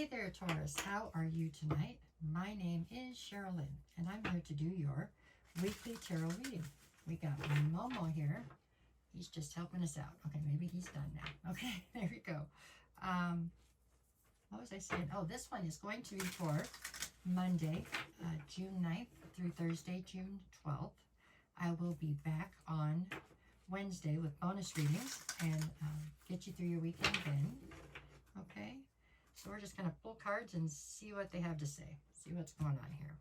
Hey there, Taurus. How are you tonight? My name is Sherilyn, and I'm here to do your weekly tarot reading. We got Momo here. He's just helping us out. Okay, maybe he's done now. Okay, there we go. What was I saying? Oh, this one is going to be for Monday, June 9th through Thursday, June 12th. I will be back on Wednesday with bonus readings and get you through your weekend then. Okay, so we're just going to pull cards and see what they have to say. See what's going on here.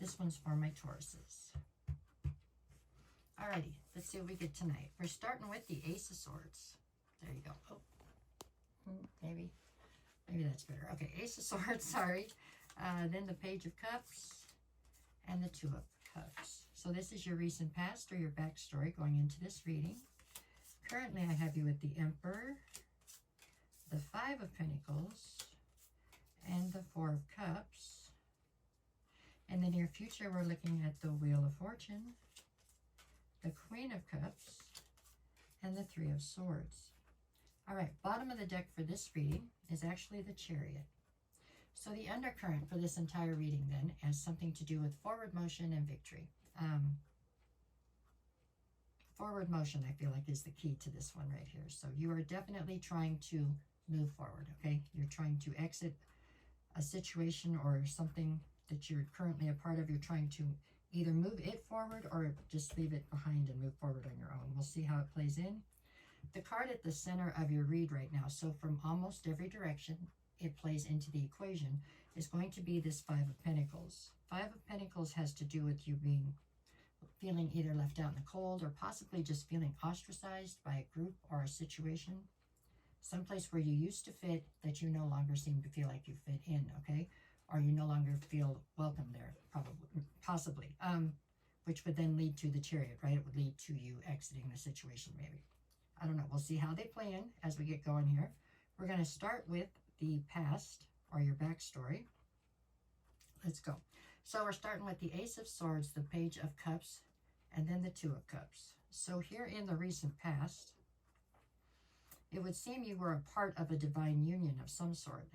This one's for my Tauruses. Alrighty, let's see what we get tonight. We're starting with the Ace of Swords. There you go. Oh, maybe that's better. Okay, Ace of Swords, sorry. Then the Page of Cups and the Two of Cups. So this is your recent past or your backstory going into this reading. Currently, I have you with the Emperor, the Five of Pentacles, and the Four of Cups. In the near future, we're looking at the Wheel of Fortune, the Queen of Cups, and the Three of Swords. All right, bottom of the deck for this reading is actually the Chariot. So the undercurrent for this entire reading then has something to do with forward motion and victory. Forward motion, I feel like, is the key to this one right here. So you are definitely trying to move forward, okay? You're trying to exit a situation or something that you're currently a part of. You're trying to either move it forward or just leave it behind and move forward on your own. We'll see how it plays in. The card at the center of your read right now, so from almost every direction it plays into the equation, is going to be this Five of Pentacles. Five of Pentacles has to do with you feeling either left out in the cold or possibly just feeling ostracized by a group or a situation. Someplace where you used to fit that you no longer seem to feel like you fit in, okay? Or you no longer feel welcome there, possibly. Which would then lead to the Chariot, right? It would lead to you exiting the situation, maybe. I don't know. We'll see how they play in as we get going here. We're going to start with the past or your backstory. Let's go. So we're starting with the Ace of Swords, the Page of Cups, and then the Two of Cups. So here in the recent past, it would seem you were a part of a divine union of some sort.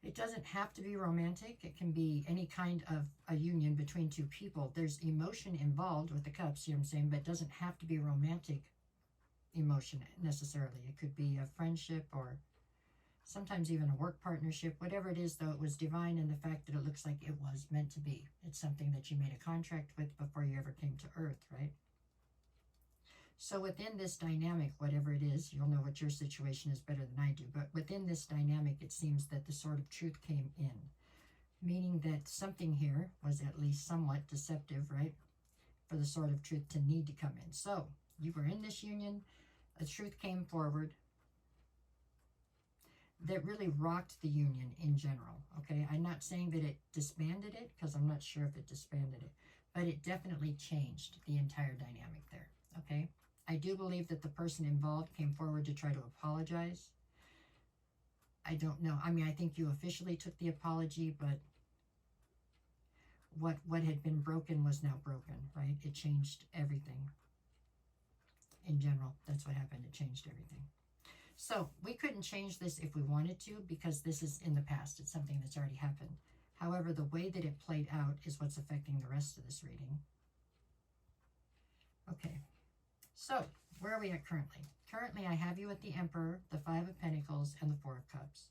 It doesn't have to be romantic. It can be any kind of a union between two people. There's emotion involved with the cups, you know what I'm saying, but it doesn't have to be romantic emotion necessarily. It could be a friendship or sometimes even a work partnership. Whatever it is, though, it was divine in the fact that it looks like it was meant to be. It's something that you made a contract with before you ever came to Earth, right? So within this dynamic, whatever it is, you'll know what your situation is better than I do, but within this dynamic, it seems that the Sword of Truth came in, meaning that something here was at least somewhat deceptive, right, for the Sword of Truth to need to come in. So you were in this union, a truth came forward that really rocked the union in general, okay? I'm not saying that it disbanded it, because I'm not sure if it disbanded it, but it definitely changed the entire dynamic there, okay? I do believe that the person involved came forward to try to apologize. I don't know. I mean, I think you officially took the apology, but what had been broken was now broken, right? It changed everything. In general, that's what happened. It changed everything. So we couldn't change this if we wanted to, because this is in the past. It's something that's already happened. However, the way that it played out is what's affecting the rest of this reading. Okay. So, where are we at currently? Currently, I have you at the Emperor, the Five of Pentacles, and the Four of Cups.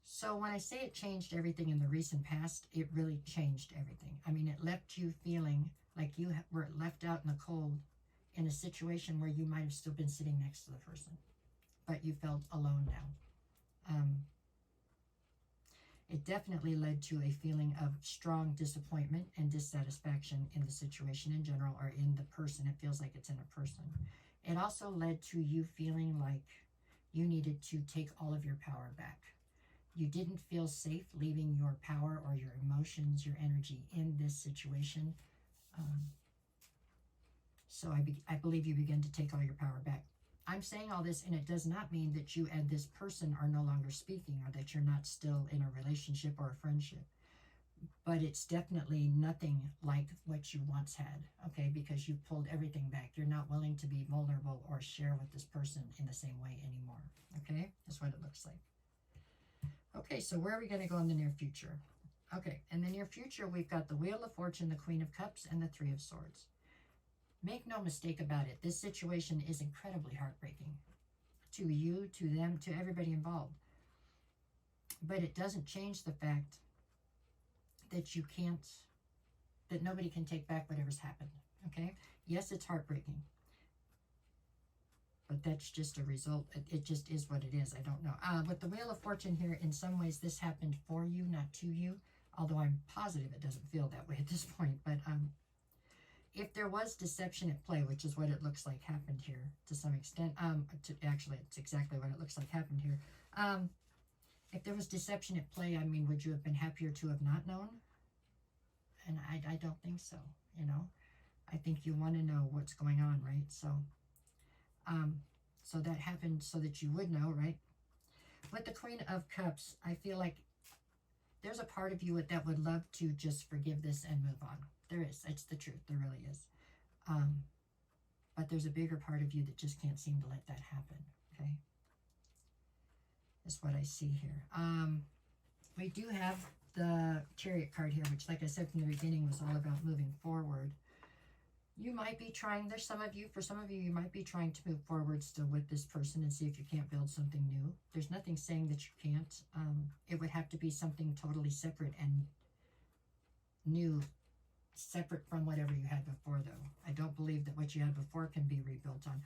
So, when I say it changed everything in the recent past, it really changed everything. I mean, it left you feeling like you were left out in the cold in a situation where you might have still been sitting next to the person, but you felt alone now. It definitely led to a feeling of strong disappointment and dissatisfaction in the situation in general, or in the person. It feels like it's in a person. It also led to you feeling like you needed to take all of your power back. You didn't feel safe leaving your power or your emotions, your energy in this situation. So I believe you begin to take all your power back. I'm saying all this, and it does not mean that you and this person are no longer speaking, or that you're not still in a relationship or a friendship. but it's definitely nothing like what you once had, okay, because you pulled everything back. You're not willing to be vulnerable or share with this person in the same way anymore, okay? That's what it looks like. Okay, so where are we going to go in the near future? Okay, in the near future, we've got the Wheel of Fortune, the Queen of Cups, and the Three of Swords. Make no mistake about it, this situation is incredibly heartbreaking to you, to them, to everybody involved. But it doesn't change the fact that you can't, that nobody can take back whatever's happened, okay? Yes, it's heartbreaking, but that's just a result. It just is what it is. I don't know. With the Wheel of Fortune here, in some ways, this happened for you, not to you, although I'm positive it doesn't feel that way at this point. But if there was deception at play, which is what it looks like happened here to some extent, actually, it's exactly what it looks like happened here. If there was deception at play, I mean, would you have been happier to have not known? And I don't think so, you know. I think you want to know what's going on, right? So that happened so that you would know, right? With the Queen of Cups, I feel like there's a part of you that would love to just forgive this and move on. There is. It's the truth. There really is. But there's a bigger part of you that just can't seem to let that happen, okay? That's what I see here. We do have the Chariot card here, which, like I said from the beginning, was all about moving forward. You might be trying, for some of you, you might be trying to move forward still with this person and see if you can't build something new. There's nothing saying that you can't. It would have to be something totally separate and new, separate from whatever you had before, though. I don't believe that what you had before can be rebuilt on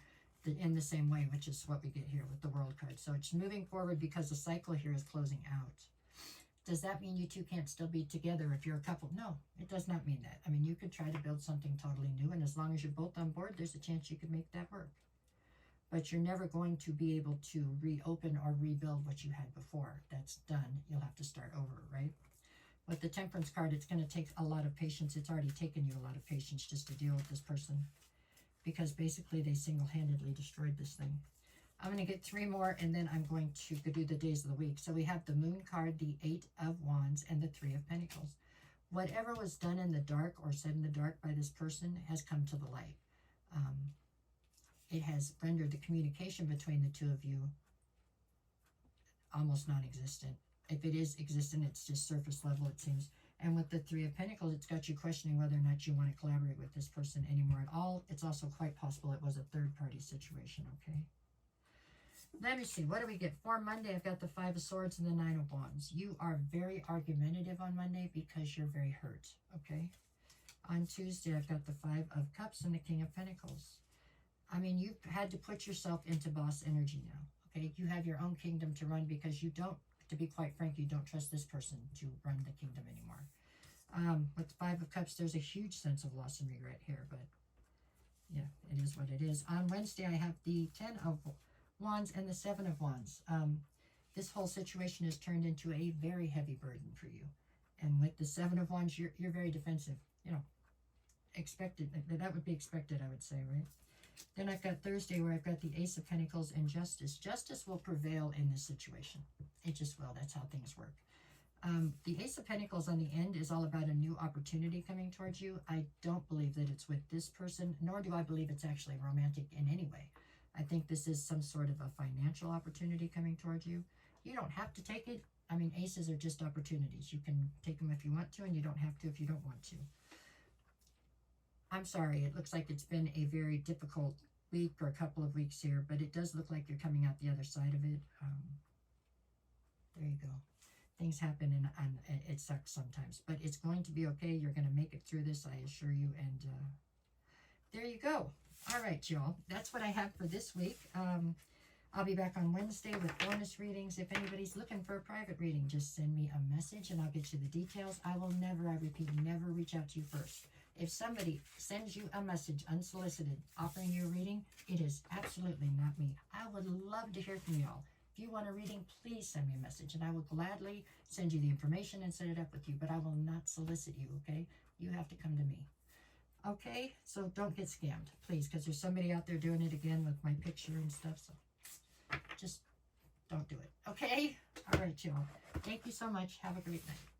in the same way, which is what we get here with the World card. So it's moving forward because the cycle here is closing out. Does that mean you two can't still be together if you're a couple? No, it does not mean that. I mean, you could try to build something totally new, and as long as you're both on board, there's a chance you could make that work. But you're never going to be able to reopen or rebuild what you had before. That's done. You'll have to start over, right? With the Temperance card, it's going to take a lot of patience. It's already taken you a lot of patience just to deal with this person, because basically they single-handedly destroyed this thing. I'm going to get 3 more, and then I'm going to do the days of the week. So we have the Moon card, the 8 of Wands, and the 3 of Pentacles. Whatever was done in the dark or said in the dark by this person has come to the light. It has rendered the communication between the two of you almost non-existent. If it is existent, it's just surface level, it seems. And with the 3 of Pentacles, it's got you questioning whether or not you want to collaborate with this person anymore at all. It's also quite possible it was a third-party situation, okay? Let me see. What do we get? For Monday, I've got the 5 of Swords and the 9 of Wands. You are very argumentative on Monday because you're very hurt, okay? On Tuesday, I've got the 5 of Cups and the King of Pentacles. I mean, you've had to put yourself into boss energy now, okay? You have your own kingdom to run because you don't, to be quite frank, you don't trust this person to run the kingdom anymore. With the 5 of Cups, there's a huge sense of loss and regret here, but yeah, it is what it is. On Wednesday, I have the 10 of Wands and the 7 of Wands. This whole situation has turned into a very heavy burden for you. And with the 7 of Wands, you're very defensive. You know, expected. That would be expected, I would say, right? Then I've got Thursday where I've got the Ace of Pentacles and Justice. Justice will prevail in this situation. It just will. That's how things work. The Ace of Pentacles on the end is all about a new opportunity coming towards you. I don't believe that it's with this person, nor do I believe it's actually romantic in any way. I think this is some sort of a financial opportunity coming towards you. You don't have to take it. I mean, aces are just opportunities. You can take them if you want to, and you don't have to if you don't want to. I'm sorry. It looks like it's been a very difficult week or a couple of weeks here, but it does look like you're coming out the other side of it. There you go. Things happen, and it sucks sometimes, but it's going to be okay. You're going to make it through this, I assure you, and there you go. All right, y'all. That's what I have for this week. I'll be back on Wednesday with bonus readings. If anybody's looking for a private reading, just send me a message and I'll get you the details. I will never, I repeat, never reach out to you first. If somebody sends you a message unsolicited offering you a reading, it is absolutely not me. I would love to hear from y'all. If you want a reading, please send me a message and I will gladly send you the information and set it up with you, but I will not solicit you, okay? You have to come to me. Okay, so don't get scammed, please, because there's somebody out there doing it again with my picture and stuff, so just don't do it, okay? All right, y'all. Thank you so much. Have a great night.